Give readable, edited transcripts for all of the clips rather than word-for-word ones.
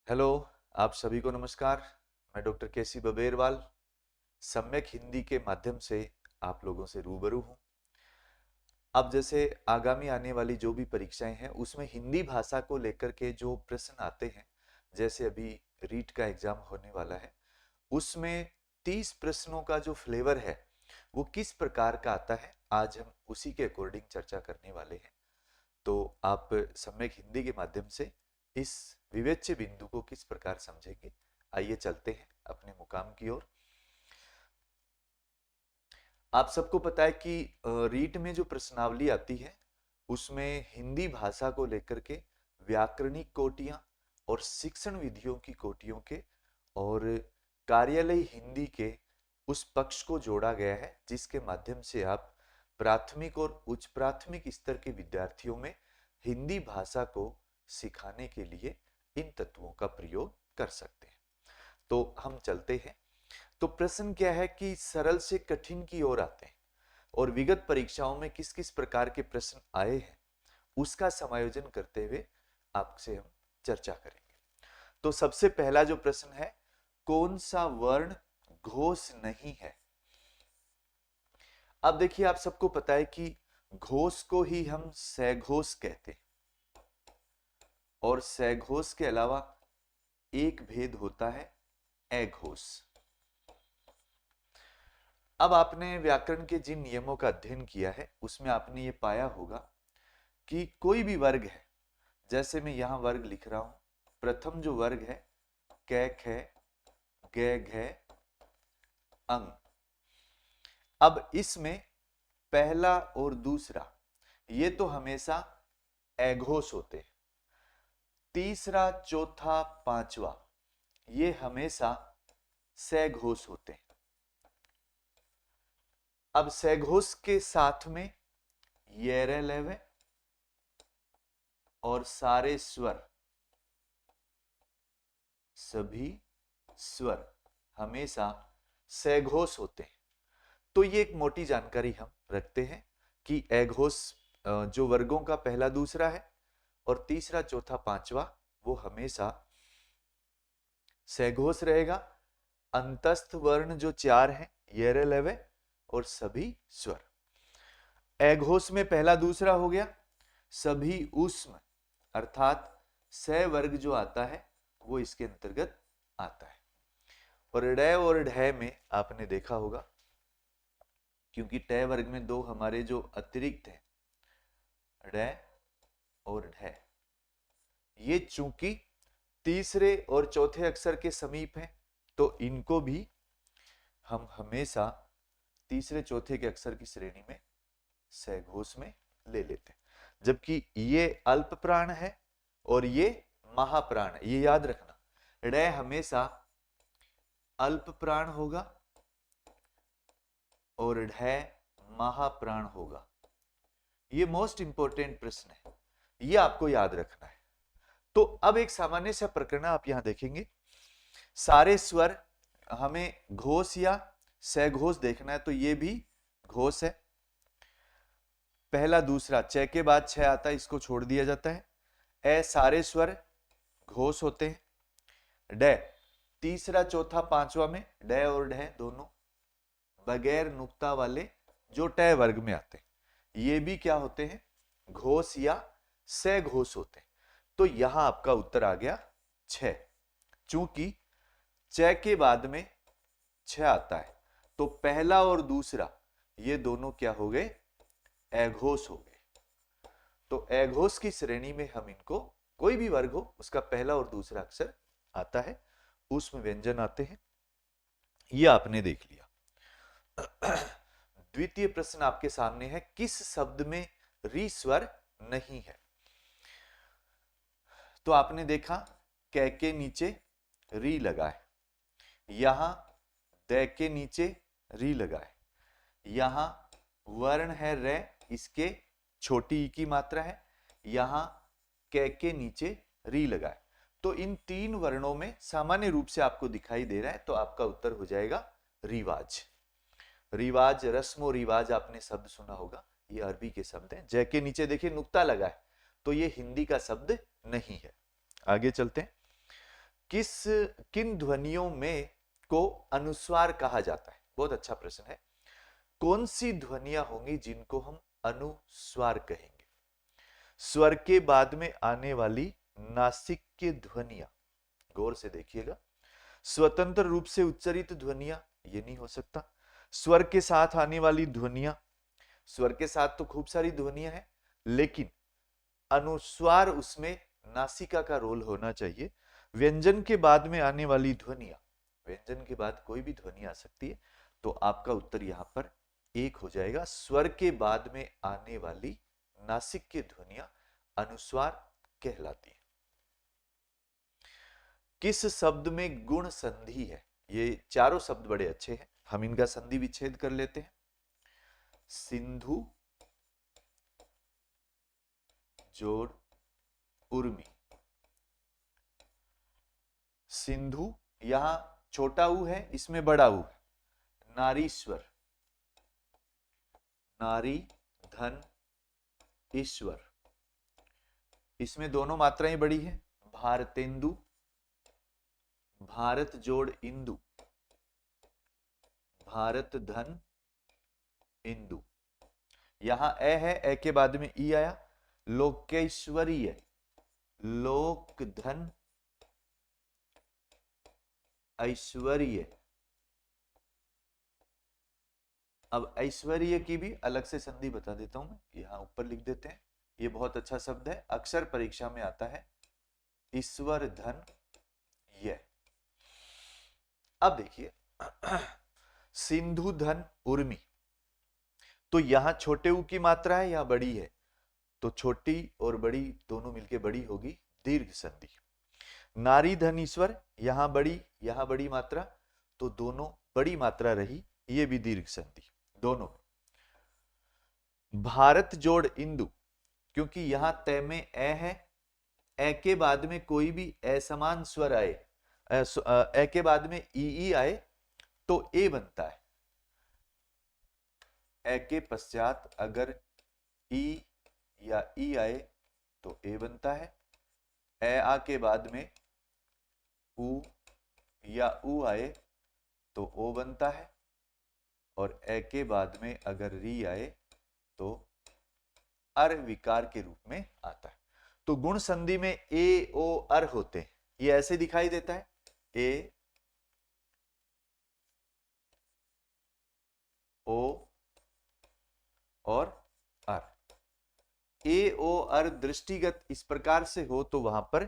Hello. आप सभी को नमस्कार। मैं डॉक्टर केसी बबेरवाल सम्यक हिंदी के माध्यम से आप लोगों से रूबरू हूँ। अब जैसे आगामी आने वाली जो भी परीक्षाएं हैं उसमें हिंदी भाषा को लेकर के जो प्रश्न आते हैं, जैसे अभी रीट का एग्जाम होने वाला है, उसमें 30 प्रश्नों का जो फ्लेवर है वो किस प्रकार का आता है, आज हम उसी के अकॉर्डिंग चर्चा करने वाले हैं। तो आप सम्यक हिंदी के माध्यम से इस विवेच्य बिंदु को किस प्रकार समझेंगे, आइए चलते हैं अपने मुकाम की ओर। आप सबको पता है कि रीट में जो प्रश्नावली आती है उसमें हिंदी भाषा को लेकर के व्याकरणिक कोटियां और शिक्षण विधियों की कोटियों के और कार्यालय हिंदी के उस पक्ष को जोड़ा गया है जिसके माध्यम से आप प्राथमिक और उच्च प्राथमिक स्तर के विद्यार्थियों में हिंदी भाषा को सिखाने के लिए इन तत्वों का प्रयोग कर सकते हैं। तो हम चलते हैं। तो प्रश्न क्या है कि सरल से कठिन की ओर आते हैं और विगत परीक्षाओं में किस किस प्रकार के प्रश्न आए हैं उसका समायोजन करते हुए आपसे हम चर्चा करेंगे। तो सबसे पहला जो प्रश्न है, कौन सा वर्ण घोष नहीं है। अब देखिए, आप सबको पता है कि घोष को ही हम सघोष कहते हैं और सघोष के अलावा एक भेद होता है अघोष। अब आपने व्याकरण के जिन नियमों का अध्ययन किया है उसमें आपने ये पाया होगा कि कोई भी वर्ग है, जैसे मैं यहां वर्ग लिख रहा हूं, प्रथम जो वर्ग है कै खे गे घे अंग। अब इसमें पहला और दूसरा ये तो हमेशा अघोष होते हैं, तीसरा चौथा पांचवा ये हमेशा सघोष होते हैं। अब सघोष के साथ में ये रे लेवे और सारे स्वर, सभी स्वर हमेशा सघोष होते हैं। तो ये एक मोटी जानकारी हम रखते हैं कि अघोष जो वर्गों का पहला दूसरा है और तीसरा चौथा पांचवा वो हमेशा सघोष रहेगा। अंतस्थ वर्ण जो चार हैं ये रे लेवे और सभी स्वर। अघोष में पहला दूसरा हो गया, सभी ऊष्म अर्थात स वर्ग जो आता है वो इसके अंतर्गत आता है। और ड और ढ में आपने देखा होगा, क्योंकि ट वर्ग में दो हमारे जो अतिरिक्त हैं ड और ढ, ये चूंकि तीसरे और चौथे अक्षर के समीप हैं तो इनको भी हम हमेशा तीसरे चौथे के अक्षर की श्रेणी में सघोष में ले लेते हैं, जबकि ये अल्प प्राण है और ये महाप्राण है। ये याद रखना, ड हमेशा अल्प प्राण होगा और ढ महाप्राण होगा। ये मोस्ट इंपोर्टेंट प्रश्न है, ये आपको याद रखना है। तो अब एक सामान्य सा प्रकरण आप यहां देखेंगे, सारे स्वर हमें घोष या सघोष देखना है, तो ये भी घोष है। पहला दूसरा च के बाद छ आता है, इसको छोड़ दिया जाता है। ए सारे स्वर घोष होते हैं। ड तीसरा चौथा पांचवा में ड और ढ दोनों बगैर नुक्ता वाले जो ट वर्ग में आते हैं, ये भी क्या होते हैं, घोष या सघोष होते हैं। तो यहां आपका उत्तर आ गया छ। चूंकि च के बाद में छ आता है तो पहला और दूसरा ये दोनों क्या हो गए, अघोष हो गए। तो अघोष की श्रेणी में हम इनको, कोई भी वर्ग हो उसका पहला और दूसरा अक्षर आता है, उसमें व्यंजन आते हैं। ये आपने देख लिया। द्वितीय प्रश्न आपके सामने है, किस शब्द में री स्वर नहीं है। तो आपने देखा कै के नीचे री लगा है, यहां द के नीचे री लगा है, यहां वर्ण है रे, इसके छोटी ई की मात्रा है, यहां कै के नीचे री लगा है। तो इन तीन वर्णों में सामान्य रूप से आपको दिखाई दे रहा है, तो आपका उत्तर हो जाएगा रिवाज। रिवाज, रस्म और रिवाज आपने शब्द सुना होगा, ये अरबी के शब्द हैं। जय के नीचे देखिए नुक्ता लगा है, तो ये हिंदी का शब्द नहीं है। आगे चलते हैं। किस किन ध्वनियों में को अनुस्वार कहा जाता है? बहुत अच्छा प्रश्न है। कौन सी ध्वनियां होंगी जिनको हम अनुस्वार कहेंगे? स्वर के बाद में आने वाली नासिक्य ध्वनियां, गौर से देखिएगा। स्वतंत्र रूप से उच्चारित ध्वनियां, ये नहीं हो सकता। स्वर के साथ आने वाली ध्वनियां, स्वर के साथ तो खूब सारी ध्वनियां हैं, लेकिन अनुस्वार उसमें नासिका का रोल होना चाहिए। व्यंजन के बाद में आने वाली ध्वनियां, व्यंजन के बाद कोई भी ध्वनि आ सकती है, तो आपका उत्तर यहां पर एक हो जाएगा। स्वर के बाद में आने वाली नासिक्य ध्वनियां अनुस्वार कहलाती है। किस शब्द में गुण संधि है? ये चारों शब्द बड़े अच्छे हैं, हम इनका संधि विच्छेद कर लेते हैं। सिंधु जोड़ उर्मी। सिंधु, यहां छोटा ऊ है, इसमें बड़ा ऊ है। नारीश्वर, नारी धन ईश्वर, इसमें दोनों मात्राएं बड़ी हैं। भारतेंदु, भारत जोड़ इंदु, भारत धन इंदु। यहां ए है, ए के बाद में ई आया। लोकेश्वरीय, लोक धन ऐश्वर्य। अब ऐश्वर्य की भी अलग से संधि बता देता हूं मैं, यहां ऊपर लिख देते हैं। ये बहुत अच्छा शब्द है, अक्सर परीक्षा में आता है। ईश्वर धन ये। अब देखिए सिंधु धन उर्मी, तो यहां छोटे ऊ की मात्रा है या बड़ी है? तो छोटी और बड़ी दोनों मिलके बड़ी होगी, दीर्घ संधि। नारी धन ईश्वर, यहां बड़ी मात्रा, तो दोनों बड़ी मात्रा रही, ये भी दीर्घ संधि दोनों। भारत जोड़ इंदु, क्योंकि यहां तय में ए है, ए के बाद में कोई भी असमान स्वर आए, ए के बाद में ई आए तो ए बनता है। ए के पश्चात अगर ई या ई आए तो ए बनता है। ए आ के बाद में ऊ या ऊ आए तो ओ बनता है, और ए के बाद में अगर री आए तो अर विकार के रूप में आता है। तो गुण संधि में ए ओ अर होते हैं, ये ऐसे दिखाई देता है, ए ओ और अर। ए ओ अर दृष्टिगत इस प्रकार से हो तो वहां पर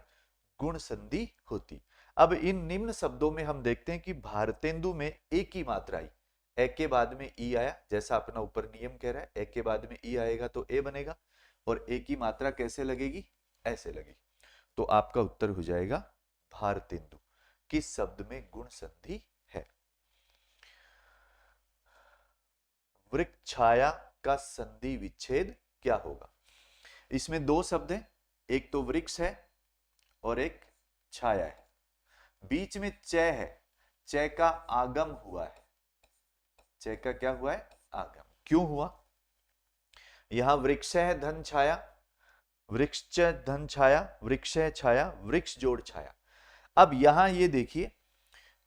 गुण संधि होती। अब इन निम्न शब्दों में हम देखते हैं कि भारतेंदु में ए की मात्रा आई, ए के बाद में ई आया, जैसा अपना ऊपर नियम कह रहा है, ए के बाद में ई आएगा तो ए बनेगा, और ए की मात्रा कैसे लगेगी? ऐसे लगेगी। तो आपका उत्तर हो जाएगा भारतेंदु। किस शब्द में गुण संधि है? वृक्षछाया का संधि विच्छेद क्या होगा? इसमें दो शब्द हैं, एक तो वृक्ष है और एक छाया है। बीच में चय है, चय का आगम हुआ है। चय का क्या हुआ है? आगम। क्यों हुआ? यहां वृक्ष है धन छाया, वृक्ष धन छाया, वृक्ष है छाया, वृक्ष जोड़ छाया। अब यहां ये देखिए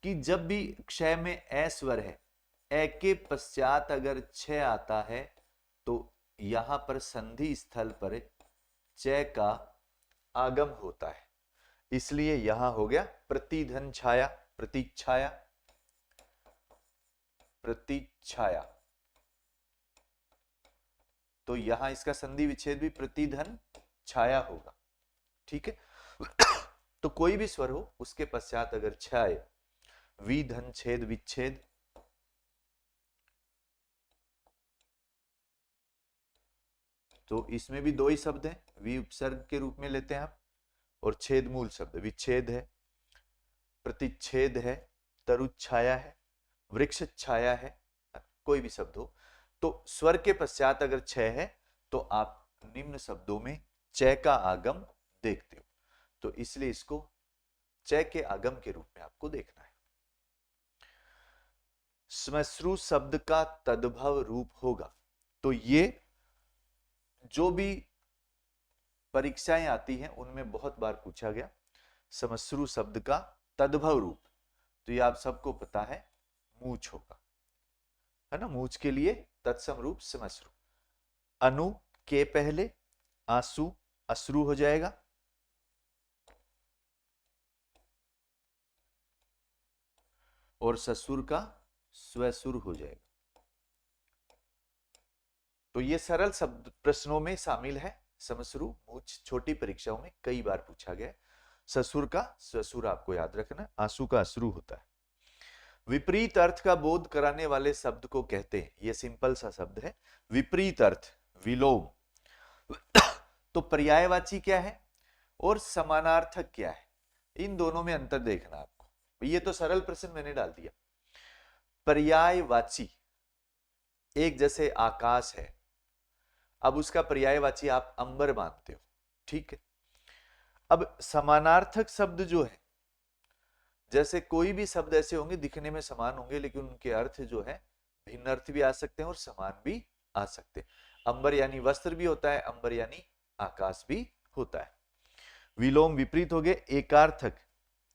कि जब भी क्षय में ए स्वर है, ए के पश्चात अगर छ आता है तो यहां पर संधि स्थल पर चय का आगम होता है, इसलिए यहां हो गया प्रतिधन छाया, प्रतीक्षाया, प्रतीक्षाया। तो यहां इसका संधि विच्छेद भी प्रतिधन छाया होगा, ठीक है। तो कोई भी स्वर हो उसके पश्चात अगर छाए, विधन छेद विच्छेद, तो इसमें भी दो ही शब्द हैं, वि उपसर्ग के रूप में लेते हैं आप, और छेद मूल शब्द। विच्छेद है, प्रतिच्छेद है, तरुच्छाया है, वृक्ष छाया है, कोई भी शब्द हो तो स्वर के पश्चात अगर छ है तो आप निम्न शब्दों में च का आगम देखते हो, तो इसलिए इसको च के आगम के रूप में आपको देखना है। श्मश्रु शब्द का तद्भव रूप होगा, तो ये जो भी परीक्षाएं आती हैं उनमें बहुत बार पूछा गया। श्मश्रु शब्द का तद्भव रूप, तो ये आप सबको पता है मूछ होगा, है ना। मूछ के लिए तत्सम रूप समश्रु। अनु के पहले आंसू अश्रु हो जाएगा। और ससुर का स्वसुर हो जाएगा। तो ये सरल शब्द प्रश्नों में शामिल है। समश्रु मूछ छोटी परीक्षाओं में कई बार पूछा गया। ससुर का स्वसुर आपको याद रखना, आंसू का अश्रु होता है। विपरीत अर्थ का बोध कराने वाले शब्द को कहते हैं, ये सिंपल सा शब्द है, विपरीत अर्थ, विलोम। तो पर्यायवाची क्या है और समानार्थक क्या है, इन दोनों में अंतर देखना आपको। ये तो सरल प्रश्न मैंने डाल दिया। पर्यायवाची एक जैसे आकाश है, अब उसका पर्यायवाची आप अंबर मानते हो, ठीक है। अब समानार्थक शब्द जो है, जैसे कोई भी शब्द ऐसे होंगे दिखने में समान होंगे लेकिन उनके अर्थ जो है भिन्न अर्थ भी आ सकते हैं और समान भी आ सकते हैं। अंबर यानी वस्त्र भी होता है, अंबर यानी आकाश भी होता है। विलोम विपरीत हो गए। एकार्थक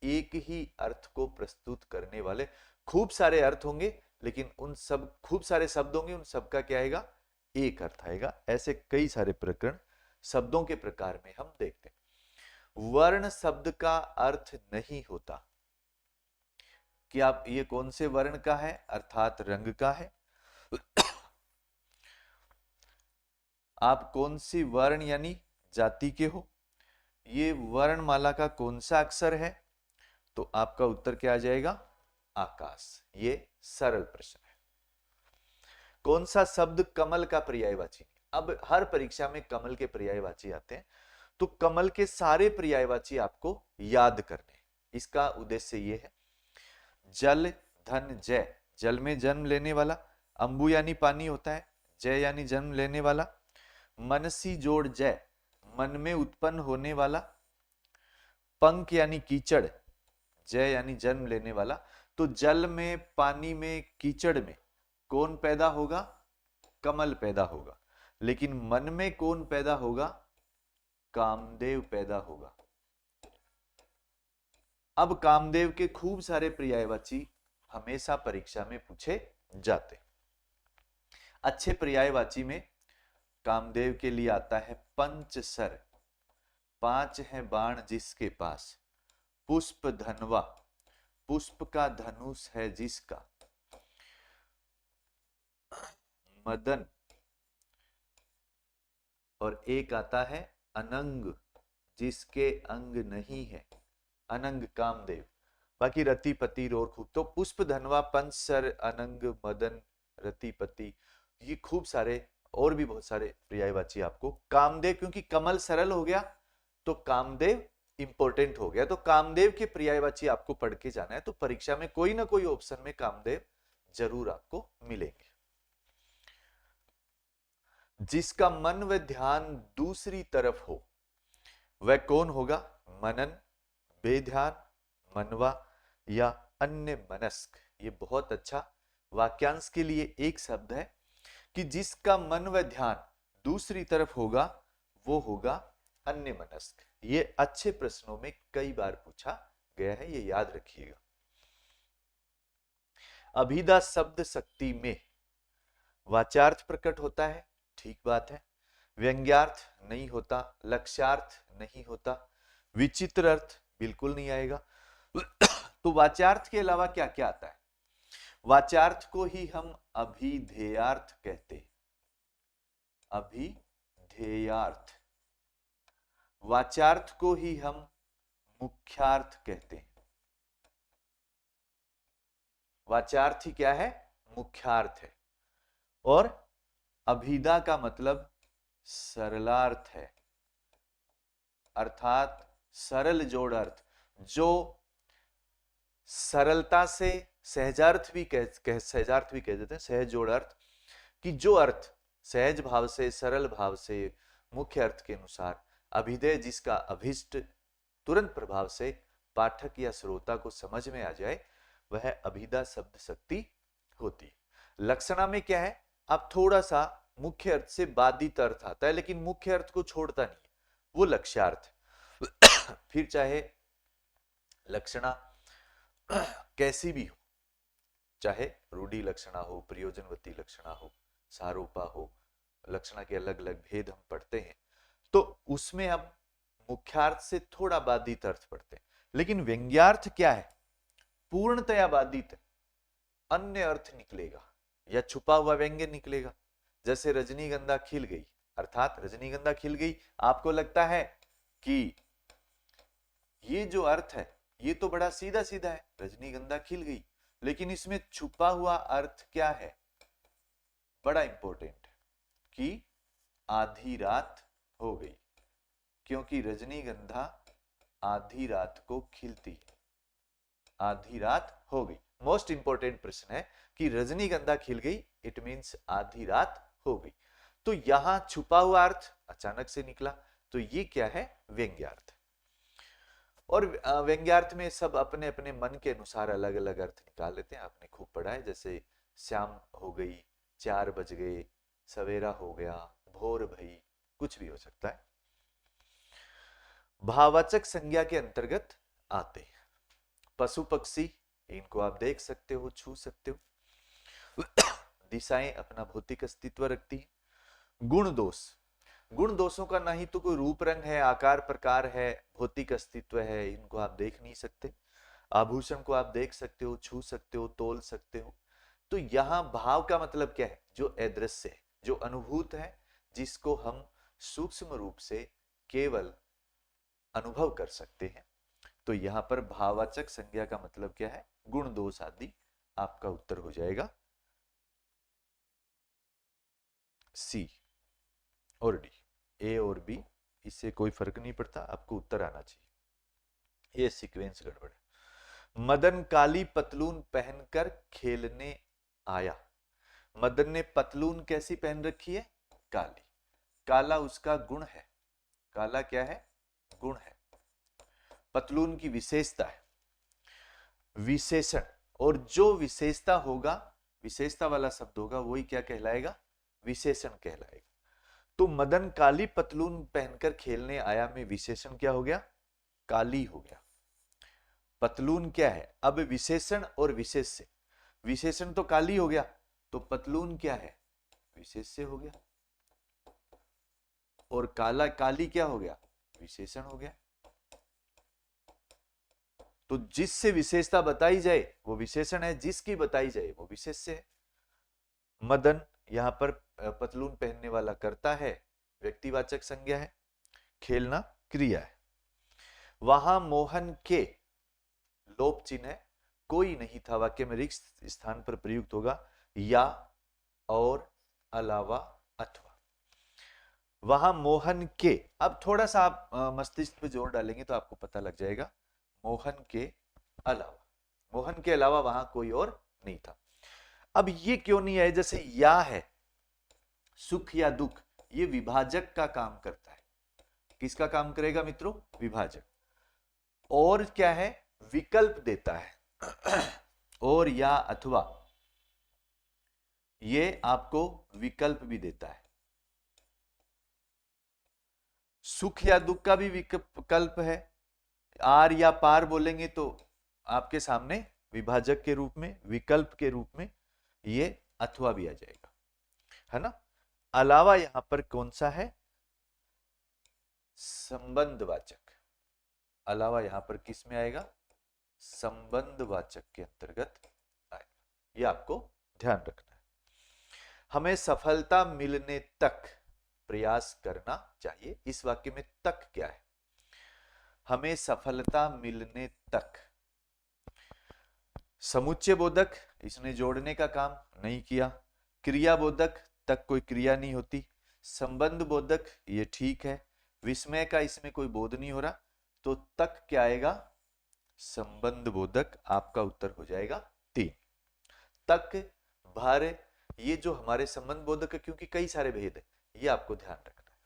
एक ही अर्थ को प्रस्तुत करने वाले, खूब सारे अर्थ होंगे लेकिन उन सब, खूब सारे शब्द होंगे, उन सबका क्या आएगा, एक अर्थ आएगा। ऐसे कई सारे प्रकरण शब्दों के प्रकार में हम देखते हैं। वर्ण शब्द का अर्थ नहीं होता कि आप ये कौन से वर्ण का है, अर्थात रंग का है। आप कौन सी वर्ण यानी जाति के हो, ये वर्णमाला का कौन सा अक्षर है, तो आपका उत्तर क्या आ जाएगा, आकाश। ये सरल प्रश्न है। कौन सा शब्द कमल का पर्यायवाची? अब हर परीक्षा में कमल के पर्यायवाची आते हैं, तो कमल के सारे पर्यायवाची आपको याद करने, इसका उद्देश्य ये है। जल धन जय, जल में जन्म लेने वाला, अंबु यानी पानी होता है, जय यानी जन्म लेने वाला, मनसी जोड़ जय, मन में उत्पन्न होने वाला, पंख यानी कीचड़, जय यानी जन्म लेने वाला। तो जल में, पानी में, कीचड़ में कौन पैदा होगा, कमल पैदा होगा। लेकिन मन में कौन पैदा होगा, कामदेव पैदा होगा। अब कामदेव के खूब सारे पर्यायवाची हमेशा परीक्षा में पूछे जाते। अच्छे पर्यायवाची में कामदेव के लिए आता है पंचसर, 5 है बाण जिसके पास, पुष्प धनवा, पुष्प का धनुष है जिसका, मदन, और एक आता है अनंग जिसके अंग नहीं है, अनंग कामदेव। बाकी रतिपति और खूब, तो पुष्प धनवा, पंचसर, अनंग, मदन, रतिपति, ये खूब सारे और भी बहुत सारे पर्यायवाची आपको। कामदेव क्योंकि कमल सरल हो गया तो कामदेव इंपॉर्टेंट हो गया, तो कामदेव के पर्यायवाची आपको पढ़ के जाना है। तो परीक्षा में कोई ना कोई ऑप्शन में कामदेव जरूर आपको मिलेंगे। जिसका मन व ध्यान दूसरी तरफ हो वह कौन होगा, मनन, बेध्यान, मनवा या अन्य मनस्क। ये बहुत अच्छा वाक्यांश के लिए एक शब्द है कि जिसका मन व ध्यान दूसरी तरफ होगा वो होगा अन्य मनस्क। ये अच्छे प्रश्नों में कई बार पूछा गया है, ये याद रखिएगा। अभिधा शब्द शक्ति में वाचार्थ प्रकट होता है, ठीक बात है। व्यंग्यार्थ नहीं होता, लक्ष्यार्थ नहीं होता, विचित्र अर्थ बिल्कुल नहीं आएगा। तो वाचार्थ के अलावा क्या क्या आता है? वाचार्थ को ही हम अभिधेयार्थ कहते हैं, अभिधेयार्थ। वाचार्थ को ही हम मुख्यार्थ कहते हैं। वाचार्थ ही क्या है, मुख्यार्थ है। और अभिधा का मतलब सरलार्थ है, अर्थात सरल जोड़ अर्थ, जो सरलता से सहजार्थ भी कह देते हैं, सहज जोड़ अर्थ, कि जो अर्थ सहज भाव से, सरल भाव से, मुख्य अर्थ के अनुसार अभिधेय, जिसका अभिष्ट तुरंत प्रभाव से पाठक या श्रोता को समझ में आ जाए, वह अभिधा शब्द शक्ति होती है। लक्षणा में क्या है, आप थोड़ा सा मुख्य अर्थ से बाधित अर्थ आता है लेकिन मुख्य अर्थ को छोड़ता नहीं, वो लक्ष्यार्थ। फिर चाहे लक्षणा कैसी भी हो, चाहे रूढ़ि लक्षणा हो, प्रयोजनवती लक्षणा हो, सारूपा हो, लक्षणा के अलग अलग भेद हम पढ़ते हैं, तो उसमें हम मुख्यार्थ से थोड़ा बाधित अर्थ पढ़ते हैं। लेकिन व्यंग्यार्थ क्या है? पूर्णतया बाधित है, अन्य अर्थ निकलेगा या छुपा हुआ व्यंग्य निकलेगा। जैसे रजनीगंधा खिल गई, अर्थात रजनीगंधा खिल गई, आपको लगता है कि ये जो अर्थ है ये तो बड़ा सीधा सीधा है, रजनीगंधा खिल गई, लेकिन इसमें छुपा हुआ अर्थ क्या है? बड़ा इंपॉर्टेंट है कि आधी रात हो गई, क्योंकि रजनीगंधा आधी रात को खिलती है, आधी रात हो गई। मोस्ट इंपॉर्टेंट प्रश्न है कि रजनीगंधा खिल गई, इट मींस आधी रात हो गई। तो यहां छुपा हुआ अर्थ अचानक से निकला, तो ये क्या है? व्यंग्यार्थ। और व्यंग्यार्थ में सब अपने अपने मन के अनुसार अलग अलग अर्थ निकाल लेते हैं, आपने खूब पढ़ा है। जैसे शाम हो गई, 4 बज गए, सवेरा हो गया, भोर भई, कुछ भी हो सकता है। भाववाचक संज्ञा के अंतर्गत आते हैं पशु पक्षी, इनको आप देख सकते हो, छू सकते हो। दिशाएं अपना भौतिक अस्तित्व रखती हैं। गुण दोष, गुण दोषों का ना ही तो कोई रूप रंग है, आकार प्रकार है, भौतिक अस्तित्व है, इनको आप देख नहीं सकते। आभूषण को आप देख सकते हो, छू सकते हो, तोल सकते हो। तो यहां भाव का मतलब क्या है? जो अदृश्य है, जो अनुभूत है, जिसको हम सूक्ष्म रूप से केवल अनुभव कर सकते हैं। तो यहां पर भाववाचक संज्ञा का मतलब क्या है? गुण दोष आदि। आपका उत्तर हो जाएगा सी और डी। ए और बी, इससे कोई फर्क नहीं पड़ता, आपको उत्तर आना चाहिए। ये सीक्वेंस गड़बड़ है। मदन काली पतलून पहनकर खेलने आया। मदन ने पतलून कैसी पहन रखी है? काली। काला उसका गुण है। काला क्या है? गुण है। पतलून की विशेषता है, विशेषण। और जो विशेषता होगा, विशेषता वाला शब्द होगा, वही क्या कहलाएगा? विशेषण कहलाएगा। तो मदन काली पतलून पहनकर खेलने आया में विशेषण क्या हो गया? काली हो गया। पतलून क्या है? अब विशेषण और विशेष्य, विशेषण तो काली हो गया, तो पतलून क्या है? विशेष्य हो गया। और काला काली क्या हो गया? विशेषण हो गया। तो जिससे विशेषता बताई जाए वो विशेषण है, जिसकी बताई जाए वो विशेष्य है। मदन यहां पर पतलून पहनने वाला करता है, व्यक्तिवाचक संज्ञा है। खेलना क्रिया है। वहां मोहन के, लोप चिन्ह है, कोई नहीं था, वाक्य में रिक्त स्थान पर प्रयुक्त होगा या, और, अलावा, अथवा। वहां मोहन के, अब थोड़ा सा आप मस्तिष्क पे जोर डालेंगे तो आपको पता लग जाएगा। मोहन के अलावा, मोहन के अलावा वहां कोई और नहीं था। अब ये क्यों नहीं है? जैसे या है, सुख या दुख, ये विभाजक का काम करता है। किसका काम करेगा मित्रों? विभाजक। और क्या है? विकल्प देता है। और या अथवा, ये आपको विकल्प भी देता है। सुख या दुख का भी विकल्प है। आर या पार बोलेंगे तो आपके सामने विभाजक के रूप में, विकल्प के रूप में ये अथवा भी आ जाएगा, है ना। अलावा यहां पर कौन सा है? संबंधवाचक। अलावा यहां पर किस में आएगा? संबंधवाचक के अंतर्गत आएगा। ये आपको ध्यान रखना है। हमें सफलता मिलने तक प्रयास करना चाहिए। इस वाक्य में तक क्या है? हमें सफलता मिलने तक। समुच्चय बोधक, इसने जोड़ने का काम नहीं किया। क्रिया बोधक, तक कोई क्रिया नहीं होती। संबंध बोधक, ये ठीक है। विस्मय का इसमें कोई बोध नहीं हो रहा, तो तक क्या आएगा? संबंध बोधक। आपका उत्तर हो जाएगा 3। तक, भर, ये जो हमारे संबंध बोधक है, क्योंकि कई सारे भेद है, ये आपको ध्यान रखना है।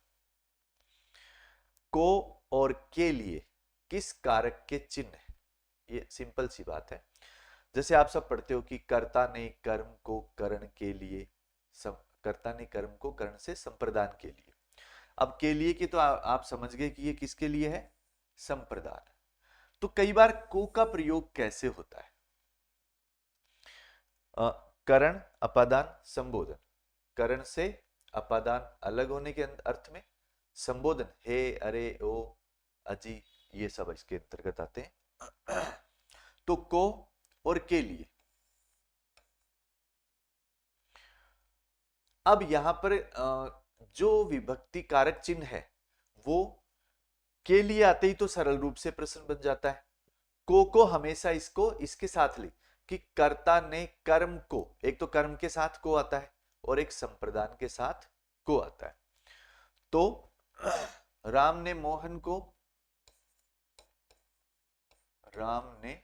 को और के लिए किस कारक के चिन्ह है? ये सिंपल सी बात है। जैसे आप सब पढ़ते हो कि कर्ता ने कर्म को करण के लिए, कर्ता ने कर्म को करण से संप्रदान के लिए। अब के लिए की तो आप समझ गए कि ये किसके लिए है? संप्रदान। तो कई बार को का प्रयोग कैसे होता है? करण, अपादान, संबोधन। करण से अपादान अलग होने के अर्थ में, संबोधन हे, अरे, ओ, अजी, ये सब इसके अंतर्गत आते हैं। तो को और के लिए अब यहां पर जो विभक्ति कारक चिन्ह है वो के लिए आते ही तो सरल रूप से प्रश्न बन जाता है। को हमेशा इसको इसके साथ ले कि कर्ता ने कर्म को, एक तो कर्म के साथ को आता है और एक संप्रदान के साथ को आता है। तो राम ने मोहन को, राम ने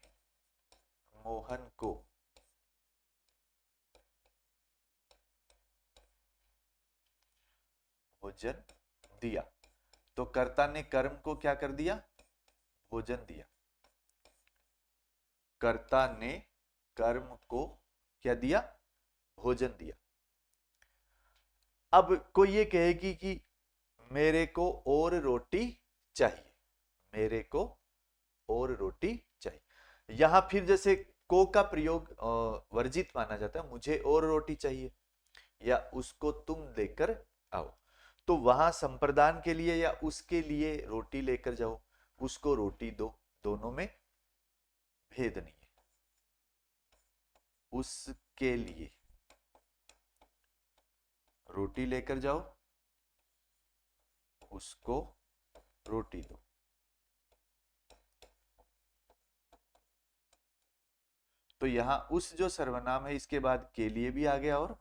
मोहन को भोजन दिया। तो कर्ता ने कर्म को क्या कर दिया? भोजन दिया। कर्ता ने कर्म को क्या दिया? भोजन दिया। अब कोई ये कहेगी कि मेरे को और रोटी चाहिए, मेरे को और रोटी चाहिए। यहां फिर जैसे को का प्रयोग वर्जित माना जाता है, मुझे और रोटी चाहिए या उसको तुम देकर आओ। तो वहां संप्रदान के लिए या उसके लिए रोटी लेकर जाओ, उसको रोटी दो, दोनों में भेद नहीं है। उसके लिए रोटी लेकर जाओ, उसको रोटी दो। तो यहां उस जो सर्वनाम है इसके बाद के लिए भी आ गया और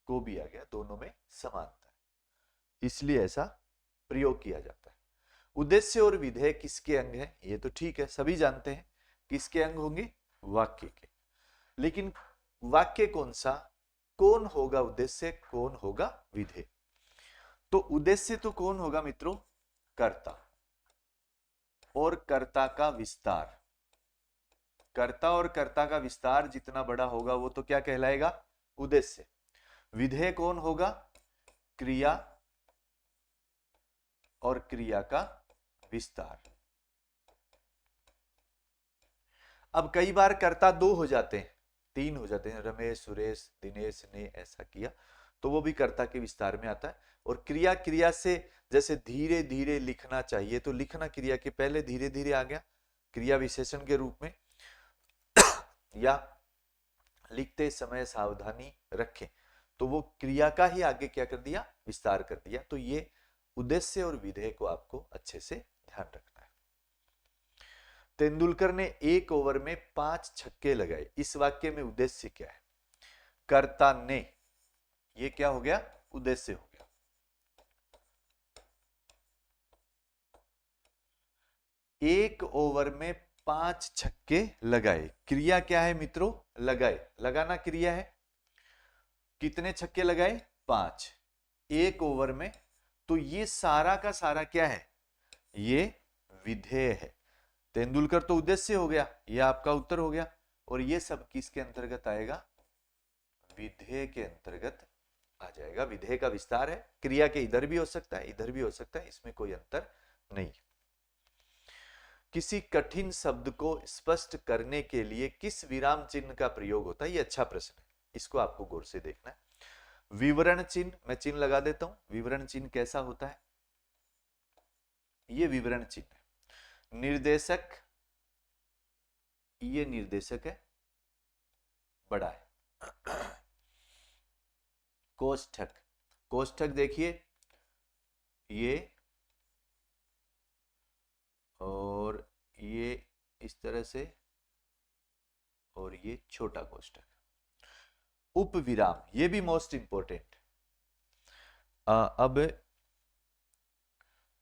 को भी आ गया, दोनों में समानता है, इसलिए ऐसा प्रयोग किया जाता है। उद्देश्य और विधेय किसके अंग है? ये तो ठीक है, सभी जानते हैं किसके अंग होंगे? वाक्य के। लेकिन वाक्य कौन सा? कौन होगा उद्देश्य, कौन होगा विधेय? तो उद्देश्य तो कौन होगा मित्रों? कर्ता, और कर्ता का विस्तार। कर्ता और कर्ता का विस्तार जितना बड़ा होगा वो तो क्या कहलाएगा? उद्देश्य। विधेय कौन होगा? क्रिया और क्रिया का विस्तार। अब कई बार कर्ता दो हो जाते हैं, तीन हो जाते हैं, रमेश, सुरेश, दिनेश ने ऐसा किया, तो वो भी कर्ता के विस्तार में आता है। और क्रिया, क्रिया से जैसे धीरे धीरे लिखना चाहिए, तो लिखना क्रिया के पहले धीरे धीरे आ गया क्रिया विशेषण के रूप में। या लिखते समय सावधानी रखें, तो वो क्रिया का ही आगे क्या कर दिया? विस्तार कर दिया। तो ये उद्देश्य और विधेय को आपको अच्छे से ध्यान रखना है। तेंदुलकर ने एक ओवर में 5 छक्के लगाए, इस वाक्य में उद्देश्य क्या है? कर्ता ने, ये क्या हो गया? उद्देश्य हो गया। एक ओवर में 5 छक्के लगाए, क्रिया क्या है मित्रों? लगाए, लगाना क्रिया है। कितने छक्के लगाए? 5, एक ओवर में। तो ये सारा का सारा क्या है? ये विधेय है। तेंदुलकर तो उद्देश्य हो गया, ये आपका उत्तर हो गया। और ये सब किसके अंतर्गत आएगा? विधेय के अंतर्गत आ जाएगा। विधेय का विस्तार है, क्रिया के इधर भी हो सकता है, इधर भी हो सकता है, इसमें कोई अंतर नहीं। किसी कठिन शब्द को स्पष्ट करने के लिए किस विराम चिन्ह का प्रयोग होता है? ये अच्छा प्रश्न है, इसको आपको गौर से देखना है। विवरण चिन्ह, मैं चिन्ह लगा देता हूं। विवरण चिन्ह कैसा होता है? ये विवरण चिन्ह है। निर्देशक, ये निर्देशक है, बड़ा है। कोष्ठक, कोष्ठक देखिए ये, और ये इस तरह से, और ये छोटा कोष्ठक। उपविराम, ये भी मोस्ट इंपोर्टेंट। अब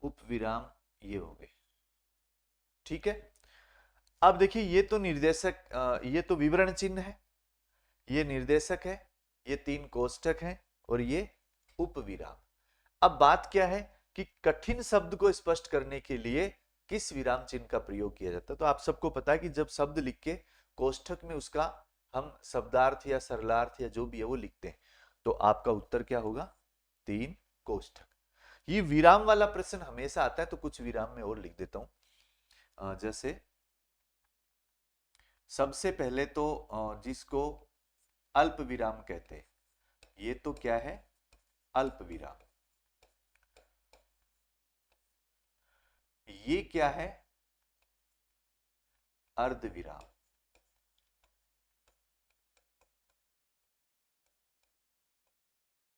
उपविराम ये हो गए, ठीक है। अब देखिए ये तो निर्देशक, ये तो विवरण चिन्ह है, ये निर्देशक है, ये 3 कोष्ठक हैं, और ये उपविराम। अब बात क्या है कि कठिन शब्द को स्पष्ट करने के लिए किस विराम चिन्ह का प्रयोग किया जाता है? तो आप सबको पता है कि जब शब्द लिख के कोष्ठक में उसका हम शब्दार्थ या सरलार्थ या जो भी है वो लिखते हैं, तो आपका उत्तर क्या होगा? 3 कोष्ठक। ये विराम वाला प्रश्न हमेशा आता है, तो कुछ विराम में और लिख देता हूं। जैसे सबसे पहले तो जिसको अल्प विराम कहते हैं। ये तो क्या है, अल्प विराम। ये क्या है, अर्ध विराम।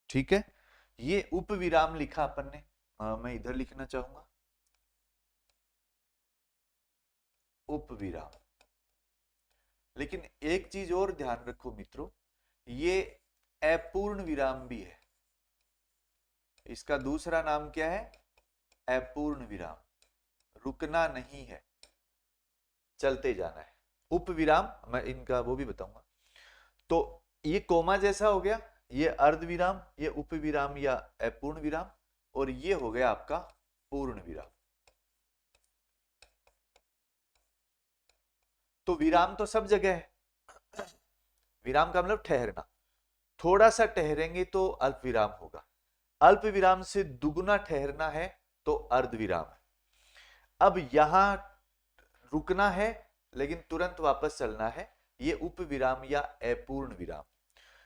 ठीक है, ये उप विराम लिखा अपन ने, मैं इधर लिखना चाहूंगा उप विराम। लेकिन एक चीज और ध्यान रखो मित्रों, ये अपूर्ण विराम भी है। इसका दूसरा नाम क्या है, अपूर्ण विराम। रुकना नहीं है, चलते जाना है। उप विराम मैं इनका वो भी बताऊंगा। तो ये कोमा जैसा हो गया, ये अर्ध विराम, ये उप विराम या अपूर्ण विराम, और ये हो गया आपका पूर्ण विराम। तो विराम तो सब जगह है। विराम का मतलब ठहरना। थोड़ा सा ठहरेंगे तो अल्प विराम होगा, अल्प विराम से दुगुना ठहरना है तो अर्ध विराम है। अब यहां रुकना है लेकिन तुरंत वापस चलना है, ये उप विराम या अपूर्ण विराम।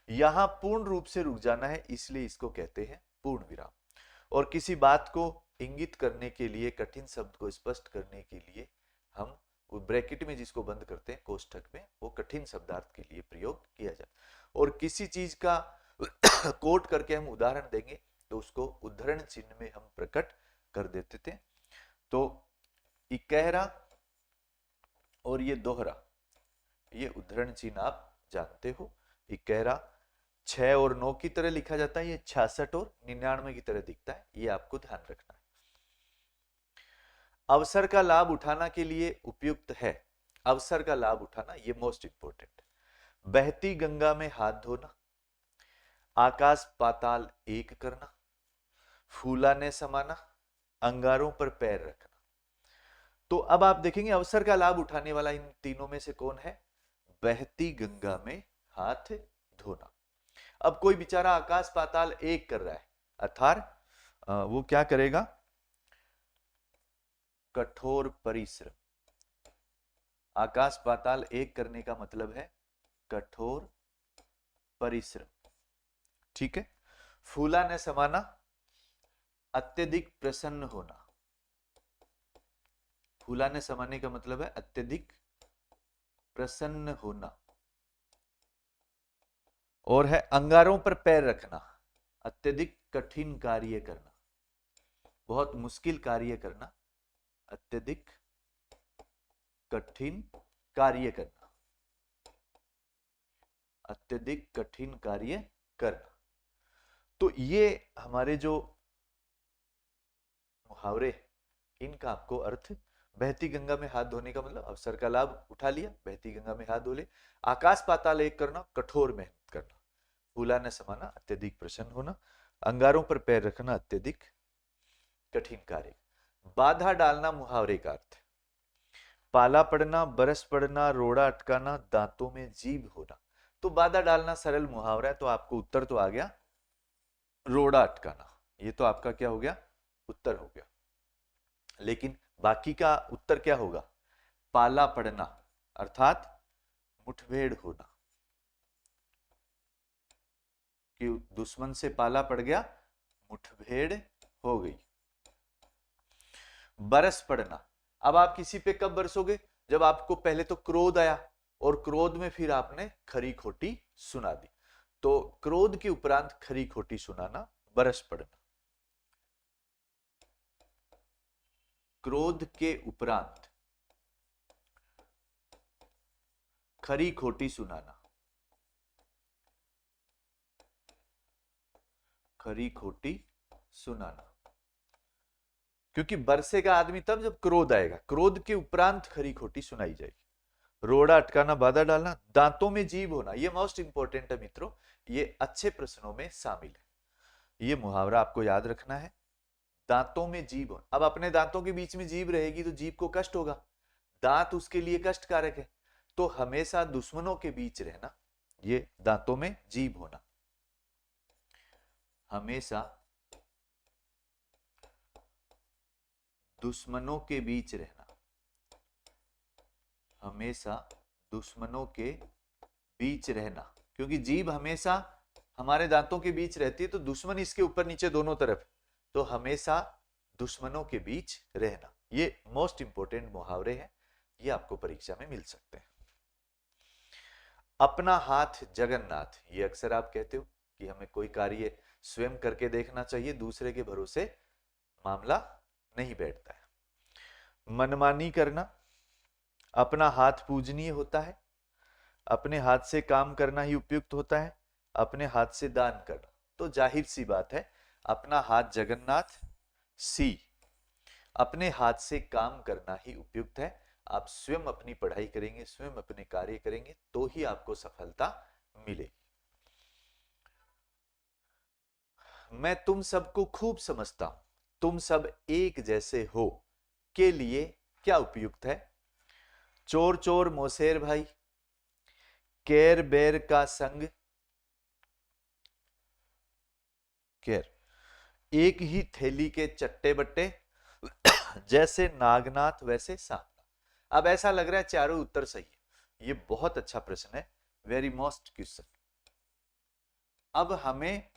यहां पूर्ण रूप से रुक जाना है, इसलिए इसको कहते हैं पूर्ण विराम। और किसी बात को इंगित करने के लिए, कठिन शब्द को स्पष्ट करने के लिए हम वो ब्रैकेट में जिसको बंद करते हैं कोष्ठक में, वो कठिन शब्दार्थ के लिए प्रयोग किया जाए। और किसी चीज का कोट करके हम उदाहरण देंगे तो उसको उद्धरण चिन्ह में हम प्रकट कर देते थे। तो इकहरा और ये दोहरा, ये उद्धरण चिन्ह आप जानते हो। इकहरा 6 और 9 की तरह लिखा जाता है, ये 66 और 99 की तरह दिखता है, ये आपको ध्यान रखना है। अवसर का लाभ उठाना के लिए उपयुक्त है, अवसर का लाभ उठाना ये मोस्ट इंपोर्टेंट। बहती गंगा में हाथ धोना, आकाश पाताल एक करना, फूला ने समाना, अंगारों पर पैर रखना। तो अब आप देखेंगे अवसर का लाभ उठाने वाला इन तीनों में से कौन है, बहती गंगा में हाथ धोना। अब कोई बेचारा आकाश पाताल एक कर रहा है, अर्थात वो क्या करेगा, कठोर परिश्रम। आकाश पाताल एक करने का मतलब है कठोर परिश्रम। ठीक है। फूला ने समाना, अत्यधिक प्रसन्न होना। फूला ने समाने का मतलब है अत्यधिक प्रसन्न होना। और है अंगारों पर पैर रखना, अत्यधिक कठिन कार्य करना, बहुत मुश्किल कार्य करना, अत्यधिक कठिन कार्य करना, अत्यधिक कठिन कार्य करना। तो ये हमारे जो मुहावरे, इनका आपको अर्थ, बहती गंगा में हाथ धोने का मतलब अवसर का लाभ उठा लिया, बहती गंगा में हाथ धो ले। आकाश पाताल एक करना, कठोर मेहनत करना। फूला ने समाना, अत्यधिक प्रसन्न होना। अंगारों पर पैर रखना, अत्यधिक कठिन कार्य। बाधा डालना मुहावरे का अर्थ, पाला पड़ना, बरस पड़ना, रोड़ा अटकाना, दांतों में जीभ होना। तो बाधा डालना सरल मुहावरा है, तो आपको उत्तर तो आ गया रोड़ा अटकाना, ये तो आपका क्या हो गया, उत्तर हो गया। लेकिन बाकी का उत्तर क्या होगा, पाला पड़ना अर्थात मुठभेड़ होना, कि दुश्मन से पाला पड़ गया, मुठभेड़ हो गई। बरस पड़ना, अब आप किसी पे कब बरसोगे, जब आपको पहले तो क्रोध आया और क्रोध में फिर आपने खरी खोटी सुना दी, तो क्रोध के उपरांत खरी खोटी सुनाना बरस पड़ना। क्रोध के उपरांत खरी खोटी सुनाना, खरी खोटी सुनाना। क्योंकि बरसेगा आदमी तब जब क्रोध आएगा, क्रोध के उपरांत खरी खोटी सुनाई जाएगी। रोड़ा अटकाना, बाधा डालना, दांतों में जीभ होना, ये मोस्ट इंपोर्टेंट है मित्रों, ये अच्छे प्रश्नों में शामिल है। ये मुहावरा आपको याद रखना है, दांतों में जीभ होना। अब अपने दांतों के बीच में जीभ रहेगी तो जीभ को कष्ट होगा, दांत उसके लिए कष्ट कारक है, तो हमेशा दुश्मनों के बीच रहना, ये दांतों में जीभ होना, हमेशा दुश्मनों के बीच रहना, हमेशा दुश्मनों के बीच रहना। क्योंकि जीभ हमेशा हमारे दांतों के बीच रहती है, तो दुश्मन इसके ऊपर नीचे दोनों तरफ, तो हमेशा दुश्मनों के बीच रहना। ये मोस्ट इंपोर्टेंट मुहावरे हैं, ये आपको परीक्षा में मिल सकते हैं। अपना हाथ जगन्नाथ, ये अक्सर आप कहते हो कि हमें कोई कार्य स्वयं करके देखना चाहिए, दूसरे के भरोसे मामला नहीं बैठता है। मनमानी करना, अपना हाथ पूजनीय होता है, अपने हाथ से काम करना ही उपयुक्त होता है, अपने हाथ से दान करना। तो जाहिर सी बात है, अपना हाथ जगन्नाथ, सी अपने हाथ से काम करना ही उपयुक्त है। आप स्वयं अपनी पढ़ाई करेंगे, स्वयं अपने कार्य करेंगे, तो ही आपको सफलता मिलेगी। मैं तुम सबको खूब समझता हूं, तुम सब एक जैसे हो के लिए क्या उपयुक्त है? चोर चोर मोसेर भाई, केर बेर का संग, केर एक ही थैली के चट्टे बट्टे, जैसे नागनाथ वैसे सांपनाथ। अब ऐसा लग रहा है चारों उत्तर सही है, ये बहुत अच्छा प्रश्न है, वेरी मोस्ट क्वेश्चन। अब हमें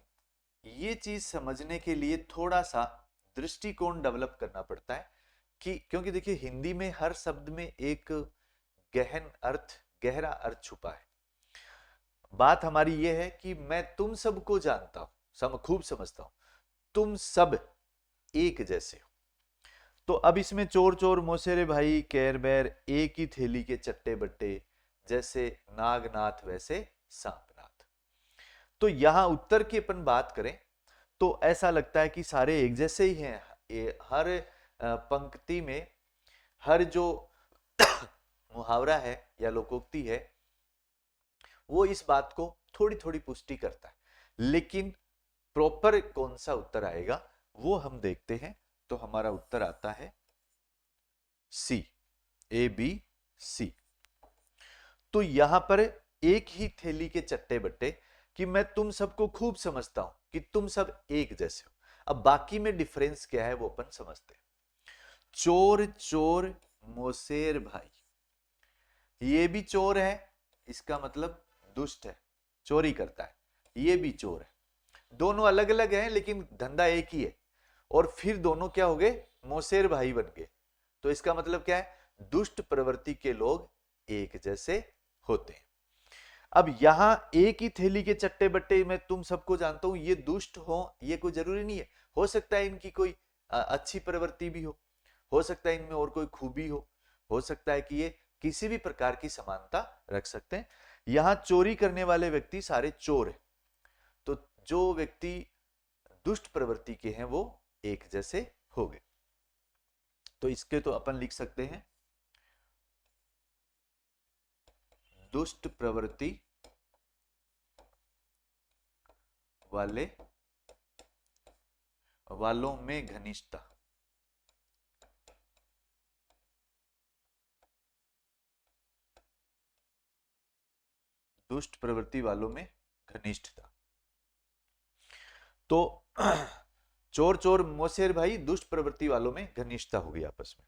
ये चीज समझने के लिए थोड़ा सा दृष्टिकोण डेवलप करना पड़ता है कि, क्योंकि देखिए हिंदी में हर शब्द में एक गहन अर्थ, गहरा अर्थ छुपा है। बात हमारी ये है कि मैं तुम सबको जानता हूं, खूब समझता हूं, तुम सब एक जैसे हो। तो अब इसमें चोर चोर मोसेरे भाई, केर बैर एक ही थैली के चट्टे बट्टे, जैसे नागनाथ वैसे सांपनाथ। तो यहां उत्तर की अपन बात करें तो ऐसा लगता है कि सारे एक जैसे ही हैं। हर पंक्ति में हर जो मुहावरा है या लोकोक्ति है वो इस बात को थोड़ी थोड़ी पुष्टि करता है, लेकिन प्रॉपर कौन सा उत्तर आएगा वो हम देखते हैं। तो हमारा उत्तर आता है सी, ए बी सी। तो यहां पर एक ही थैली के चट्टे बट्टे कि मैं तुम सबको खूब समझता हूं कि तुम सब एक जैसे हो। अब बाकी में डिफरेंस क्या है वो अपन समझते हैं। चोर चोर मोसेर भाई, ये भी चोर है, इसका मतलब दुष्ट है, चोरी करता है, ये भी चोर है, दोनों अलग अलग हैं लेकिन धंधा एक ही है। और फिर दोनों क्या हो गए? मोसेर भाई बन गए। तो इसका मतलब क्या है? दुष्ट प्रवृत्ति के लोग एक जैसे होते हैं। अब यहां एक ही थैली के चट्टे बट्टे मैं तुम सबको जानता हूं, ये दुष्ट हो ये कोई जरूरी नहीं है, हो सकता है इनकी कोई अच्छी प्रवृत्ति भी हो सकता है इनमें और कोई खूबी हो सकता है कि ये किसी भी प्रकार की समानता रख सकते हैं। यहां चोरी करने वाले व्यक्ति सारे चोर हैं, तो जो व्यक्ति दुष्ट प्रवृत्ति के हैं वो एक जैसे हो गए। तो इसके तो अपन लिख सकते हैं दुष्ट प्रवृत्ति वालों में घनिष्ठता, दुष्ट प्रवृत्ति वालों में घनिष्ठता। तो चोर चोर मोसेर भाई दुष्ट प्रवृत्ति वालों में घनिष्ठता होगी आपस में।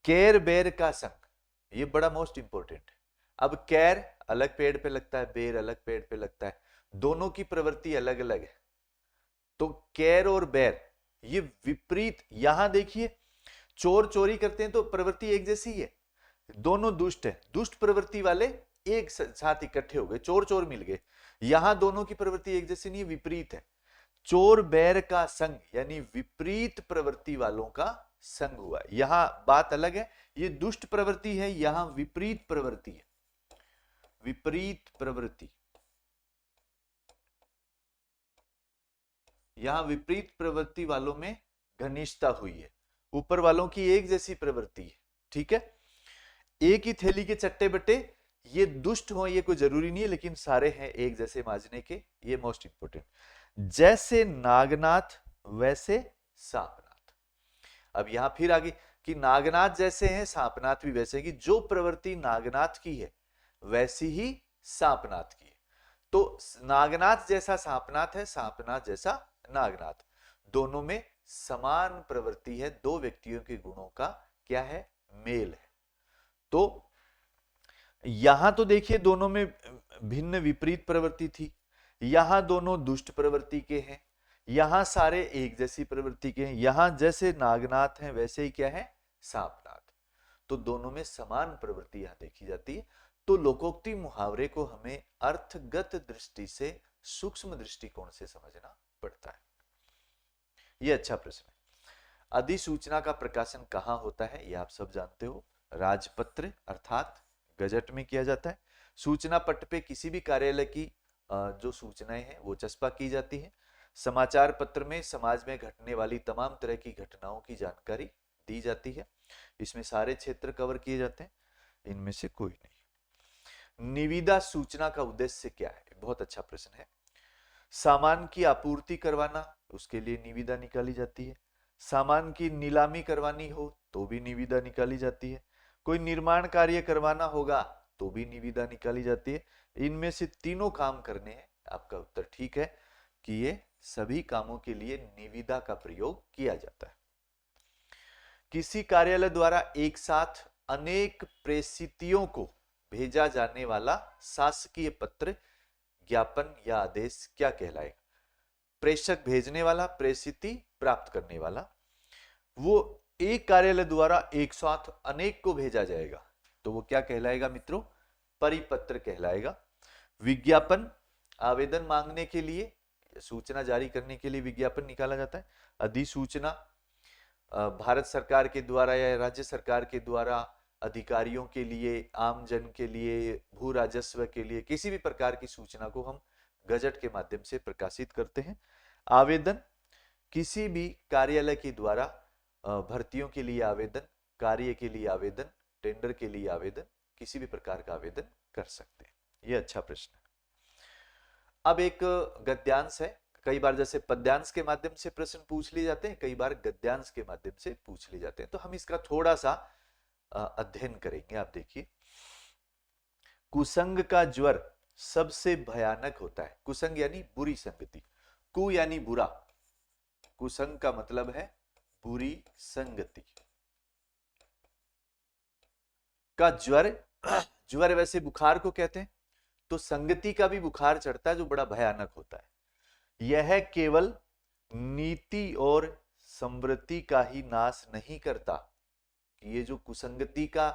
केर बेर का संग, ये बड़ा मोस्ट इंपोर्टेंट है। अब केर अलग पेड़ पे लगता है, बेर अलग पेड़ पे लगता है, दोनों की प्रवृत्ति अलग अलग है। तो केर और बेर ये विपरीत, यहां देखिए चोर चोरी करते हैं तो प्रवृत्ति एक जैसी है, दोनों दुष्ट है, दुष्ट प्रवृत्ति वाले एक साथ इकट्ठे हो गए, चोर चोर मिल गए। यहां दोनों की प्रवृत्ति एक जैसी नहीं, विपरीत है। चोर बैर का संग यानी विपरीत प्रवृत्ति वालों का संग हुआ। यहां बात अलग है, ये दुष्ट प्रवृत्ति है, यहां विपरीत प्रवृत्ति है, विपरीत प्रवृत्ति, यहां विपरीत प्रवृत्ति वालों में घनिष्ठता हुई है, ऊपर वालों की एक जैसी प्रवृत्ति है। ठीक है, एक ही थैली के चट्टे बट्टे, ये दुष्ट हो ये कोई जरूरी नहीं है, लेकिन सारे हैं एक जैसे माजने के, ये मोस्ट इंपोर्टेंट। जैसे नागनाथ वैसे सांपनाथ। अब यहां फिर आगे कि नागनाथ जैसे हैं सांपनाथ भी वैसे, कि जो प्रवृत्ति नागनाथ की है वैसी ही सांपनाथ की है। तो नागनाथ जैसा सांपनाथ है, सांपनाथ जैसा नागनाथ, दोनों में समान प्रवृत्ति है, दो व्यक्तियों के गुणों का क्या है? मेल है। तो यहां तो देखिए दोनों में भिन्न विपरीत प्रवृत्ति थी, यहां दोनों दुष्ट प्रवृत्ति के हैं, यहां सारे एक जैसी प्रवृत्ति के हैं, यहां जैसे नागनाथ हैं वैसे ही क्या है, सांपनाथ। तो दोनों में समान प्रवृत्ति यहां देखी जाती है। तो लोकोक्ति मुहावरे को हमें अर्थगत दृष्टि से, सूक्ष्म दृष्टिकोण से समझना पड़ता है। यह अच्छा प्रश्न है। अधिसूचना का प्रकाशन कहां होता है, यह आप सब जानते हो, राजपत्र अर्थात गजट में किया जाता है। सूचना पट पे किसी भी कार्यालय की जो सूचनाएं हैं वो चस्पा की जाती है। समाचार पत्र में समाज में घटने वाली तमाम तरह की घटनाओं की जानकारी दी जाती है। इसमें सारे क्षेत्र कवर किए जाते हैं, इनमें से कोई नहीं। निविदा सूचना का उद्देश्य क्या है, बहुत अच्छा प्रश्न है। सामान की आपूर्ति करवाना, उसके लिए निविदा निकाली जाती है। सामान की नीलामी करवानी हो तो भी निविदा निकाली जाती है। कोई निर्माण कार्य करवाना होगा तो भी निविदा निकाली जाती है। इनमें से तीनों काम करने हैं। आपका उत्तर ठीक है कि ये सभी कामों के लिए निविदा का प्रयोग किया जाता है। किसी कार्यालय द्वारा एक साथ अनेक प्रेषितियों को भेजा जाने वाला शासकीय पत्र, ज्ञापन या आदेश क्या कहलाएगा? प्रेषक भेजने वाला, प्रेषिति प्राप्त करने वाला। वो एक कार्यालय द्वारा एक साथ अनेक को भेजा जाएगा तो वो क्या कहलाएगा मित्रों? परिपत्र कहलाएगा। विज्ञापन, आवेदन मांगने के लिए, सूचना जारी करने के लिए विज्ञापन निकाला जाता है। अधिसूचना भारत सरकार के द्वारा या राज्य सरकार के द्वारा अधिकारियों के लिए, आम जन के लिए, भू राजस्व के लिए, किसी भी प्रकार की सूचना को हम गजट के माध्यम से प्रकाशित करते हैं। आवेदन, किसी भी कार्यालय के द्वारा भर्तियों के लिए आवेदन, कार्य के लिए आवेदन, टेंडर के लिए आवेदन, किसी भी प्रकार का आवेदन कर सकते हैं। यह अच्छा प्रश्न है। अब एक गद्यांश है। कई बार जैसे पद्यांश के माध्यम से प्रश्न पूछ लिए जाते हैं, कई बार गद्यांश के माध्यम से पूछ लिए जाते हैं, तो हम इसका थोड़ा सा अध्ययन करेंगे। आप देखिए, कुसंग का ज्वर सबसे भयानक होता है। कुसंग यानी बुरी संगति, कु यानी बुरा, कुसंग का मतलब है बुरी संगति का ज्वर। ज्वर वैसे बुखार को कहते हैं, तो संगति का भी बुखार चढ़ता है जो बड़ा भयानक होता है। यह केवल नीति और समृद्धि का ही नाश नहीं करता। ये जो कुसंगति का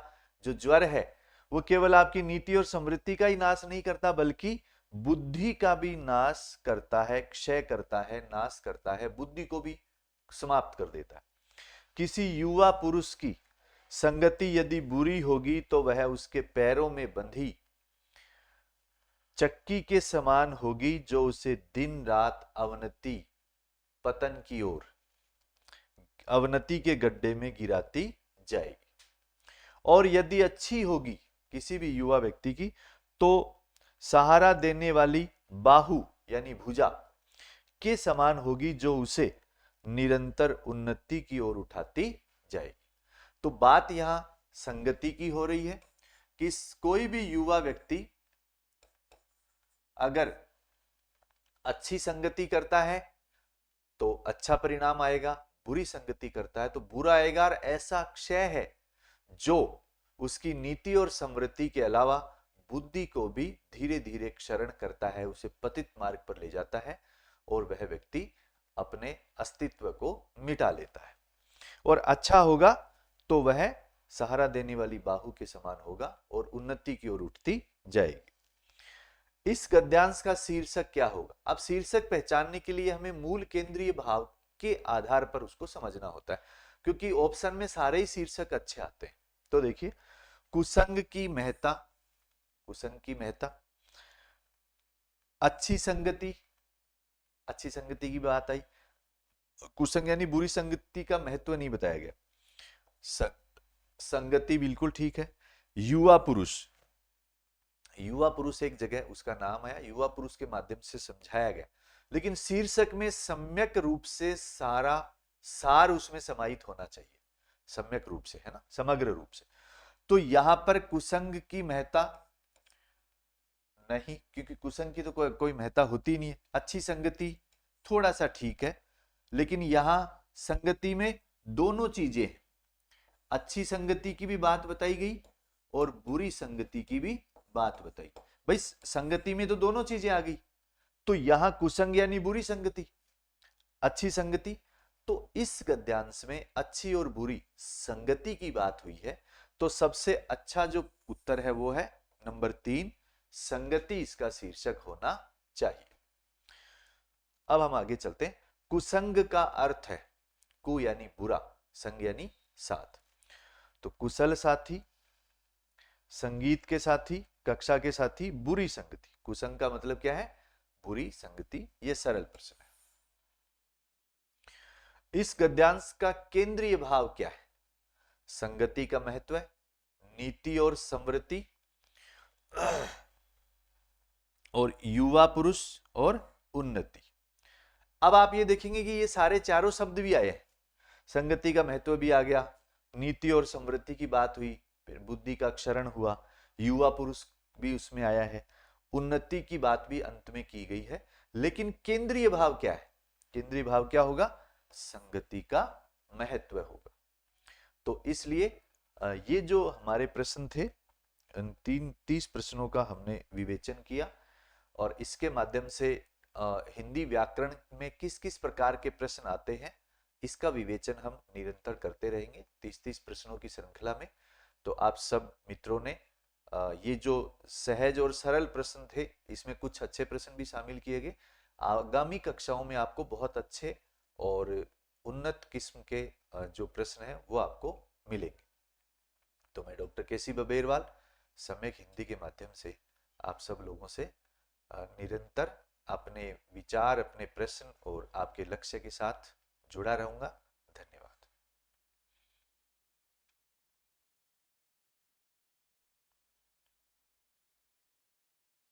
जो ज्वर है वो केवल आपकी नीति और समृद्धि का ही नाश नहीं करता, बल्कि बुद्धि का भी नाश करता है, क्षय करता है, नाश करता है, बुद्धि को भी समाप्त कर देता है। किसी युवा पुरुष की संगति यदि बुरी होगी तो वह उसके पैरों में बंधी चक्की के समान होगी, जो उसे दिन रात अवनति, पतन की ओर, अवनति के गड्ढे में गिराती जाएगी। और यदि अच्छी होगी किसी भी युवा व्यक्ति की, तो सहारा देने वाली बाहु यानी भुजा के समान होगी, जो उसे निरंतर उन्नति की ओर उठाती जाएगी। तो बात यहां संगति की हो रही है कि कोई भी युवा व्यक्ति अगर अच्छी संगति करता है तो अच्छा परिणाम आएगा, बुरी संगति करता है तो बुरा आएगा। और ऐसा क्षय है जो उसकी नीति और समृद्धि के अलावा बुद्धि को भी धीरे धीरे क्षरण करता है, उसे पतित मार्ग पर ले जाता है और वह व्यक्ति अपने अस्तित्व को मिटा लेता है। और अच्छा होगा तो वह सहारा देने वाली बाहु के समान होगा और उन्नति की ओर उठती जाएगी। इस गद्यांश का शीर्षक क्या होगा? अब शीर्षक पहचानने के लिए हमें मूल केंद्रीय भाव के आधार पर उसको समझना होता है, क्योंकि ऑप्शन में सारे ही शीर्षक अच्छे आते हैं। तो देखिए, कुसंग की महत्ता, कुसंग की महत्ता, अच्छी संगति, अच्छी संगति की बात आई। कुसंग यानी बुरी संगति का महत्व नहीं बताया गया। संगति बिल्कुल ठीक है। युवा पुरुष, युवा पुरुष एक जगह उसका नाम आया, युवा पुरुष के माध्यम से समझाया गया, लेकिन शीर्षक में सम्यक रूप से सारा सार उसमें समाहित होना चाहिए, सम्यक रूप से, है ना, समग्र रूप से। तो यहां पर कुसंग की महत्ता नहीं, क्योंकि कुसंग की तो कोई महत्ता होती नहीं है। अच्छी संगति थोड़ा सा ठीक है, लेकिन यहां संगति में दोनों चीजें, अच्छी संगति की भी बात बताई गई और बुरी संगति की भी बात बताई। भाई संगति में तो दोनों चीजें आ गई, तो यहां कुसंग यानी बुरी संगति, अच्छी संगति। तो इस गद्यांश में अच्छी और बुरी संगति की बात हुई है, तो सबसे अच्छा जो उत्तर है वो है नंबर 3, संगति इसका शीर्षक होना चाहिए। अब हम आगे चलते हैं। कुसंग का अर्थ है कु यानी बुरा, संग यानी साथ। तो कुशल साथी, संगीत के साथी, कक्षा के साथी, बुरी संगति। कुसंग का मतलब क्या है? बुरी संगति। यह सरल प्रश्न है। इस गद्यांश का केंद्रीय भाव क्या है? संगति का महत्व है, नीति और समृद्धि, और युवा पुरुष और उन्नति। अब आप ये देखेंगे कि ये सारे चारों शब्द भी आए हैं। संगति का महत्व भी आ गया, नीति और समृद्धि की बात हुई, फिर बुद्धि का क्षरण हुआ, युवा पुरुष भी उसमें आया है, उन्नति की बात भी अंत में की गई है। लेकिन केंद्रीय भाव क्या है? केंद्रीय भाव क्या होगा? संगति का महत्व होगा। तो इसलिए ये जो हमारे प्रश्न थे, 30 प्रश्नों का हमने विवेचन किया, और इसके माध्यम से हिंदी व्याकरण में किस किस प्रकार के प्रश्न आते हैं इसका विवेचन हम निरंतर करते रहेंगे 30 प्रश्नों की श्रृंखला में। तो आप सब मित्रों ने ये जो सहज और सरल प्रश्न थे, इसमें कुछ अच्छे प्रश्न भी शामिल किए गए। आगामी कक्षाओं में आपको बहुत अच्छे और उन्नत किस्म के जो प्रश्न हैं वो आपको मिलेंगे। तो मैं डॉक्टर केसी बबेरवाल सम्यक हिंदी के माध्यम से आप सब लोगों से निरंतर अपने विचार, अपने प्रश्न और आपके लक्ष्य के साथ जुड़ा रहूंगा।